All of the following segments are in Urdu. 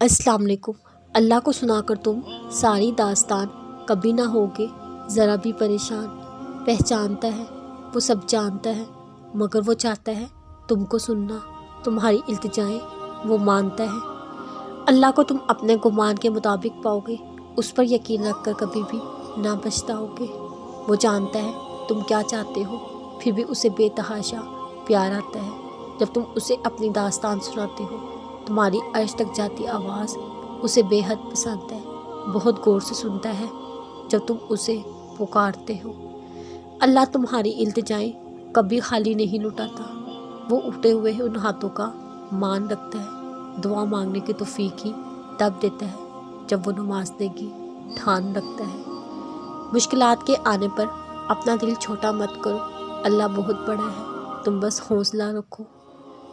السلام علیکم۔ اللہ کو سنا کر تم ساری داستان کبھی نہ ہوگے ذرا بھی پریشان۔ پہچانتا ہے وہ سب جانتا ہے، مگر وہ چاہتا ہے تم کو سننا، تمہاری التجائیں وہ مانتا ہے۔ اللہ کو تم اپنے گمان کے مطابق پاؤ گے، اس پر یقین رکھ کر کبھی بھی نہ پچھتاؤ گے۔ وہ جانتا ہے تم کیا چاہتے ہو، پھر بھی اسے بے تحاشا پیار آتا ہے۔ جب تم اسے اپنی داستان سناتے ہو، تمہاری عرش تک جاتی آواز اسے بے حد پسند ہے، بہت غور سے سنتا ہے جب تم اسے پکارتے ہو۔ اللہ تمہاری التجائیں کبھی خالی نہیں لوٹاتا، وہ اٹھے ہوئے ان ہاتھوں کا مان رکھتا ہے۔ دعا مانگنے کی توفیق ہی تب دیتا ہے جب وہ نمازنے کی ٹھان رکھتا ہے۔ مشکلات کے آنے پر اپنا دل چھوٹا مت کرو، اللہ بہت بڑا ہے، تم بس حوصلہ رکھو۔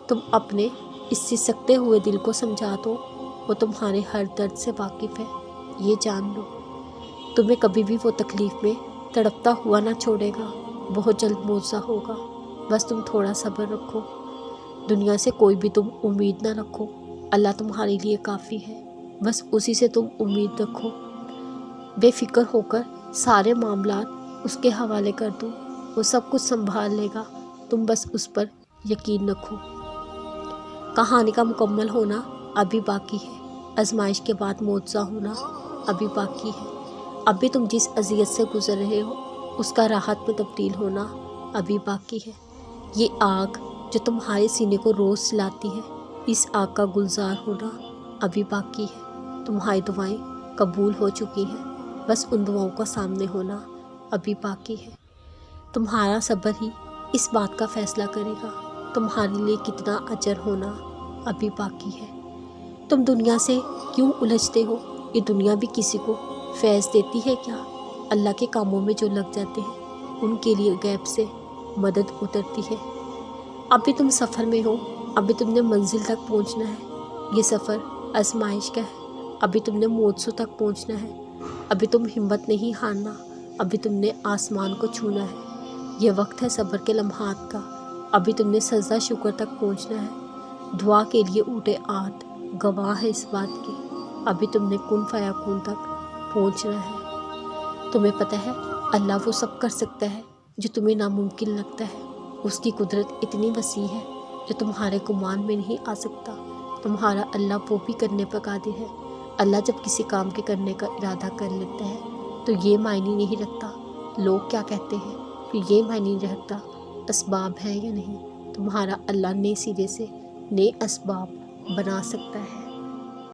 تم اپنے اس سسکتے ہوئے دل کو سمجھا دو، وہ تمہارے ہر درد سے واقف ہے، یہ جان لو۔ تمہیں کبھی بھی وہ تکلیف میں تڑپتا ہوا نہ چھوڑے گا، بہت جلد معجزہ ہوگا، بس تم تھوڑا صبر رکھو۔ دنیا سے کوئی بھی تم امید نہ رکھو، اللہ تمہارے لیے کافی ہے، بس اسی سے تم امید رکھو۔ بے فکر ہو کر سارے معاملات اس کے حوالے کر دو، وہ سب کچھ سنبھال لے گا، تم بس اس پر یقین رکھو۔ کہانی کا مکمل ہونا ابھی باقی ہے، آزمائش کے بعد معجزہ ہونا ابھی باقی ہے۔ ابھی تم جس اذیت سے گزر رہے ہو، اس کا راحت میں تبدیل ہونا ابھی باقی ہے۔ یہ آگ جو تمہارے سینے کو روز سلاتی ہے، اس آگ کا گلزار ہونا ابھی باقی ہے۔ تمہاری دعائیں قبول ہو چکی ہیں، بس ان دعاؤں کا سامنے ہونا ابھی باقی ہے۔ تمہارا صبر ہی اس بات کا فیصلہ کرے گا تمہارے لیے کتنا اجر ہونا ابھی باقی ہے۔ تم دنیا سے کیوں الجھتے ہو؟ یہ دنیا بھی کسی کو فیض دیتی ہے کیا؟ اللہ کے کاموں میں جو لگ جاتے ہیں، ان کے لیے غیب سے مدد اترتی ہے۔ ابھی تم سفر میں ہو، ابھی تم نے منزل تک پہنچنا ہے۔ یہ سفر آزمائش کا ہے، ابھی تم نے معجزوں تک پہنچنا ہے۔ ابھی تم ہمت نہیں ہارنا، ابھی تم نے آسمان کو چھونا ہے۔ یہ وقت ہے صبر کے لمحات کا، ابھی تم نے سجدہ شکر تک پہنچنا ہے۔ دعا کے لیے اٹھے آت گواہ ہے اس بات کی، ابھی تم نے کن فیکون تک پہنچنا ہے۔ تمہیں پتہ ہے اللہ وہ سب کر سکتا ہے جو تمہیں ناممکن لگتا ہے۔ اس کی قدرت اتنی وسیع ہے جو تمہارے گمان میں نہیں آ سکتا۔ تمہارا اللہ وہ بھی کرنے پر قادر ہے۔ اللہ جب کسی کام کے کرنے کا ارادہ کر لیتا ہے تو یہ معنی نہیں رکھتا لوگ کیا کہتے ہیں، پھر یہ معنی نہیں رکھتا اسباب ہے یا نہیں۔ تمہارا اللہ نئے سرے سے نئے اسباب بنا سکتا ہے۔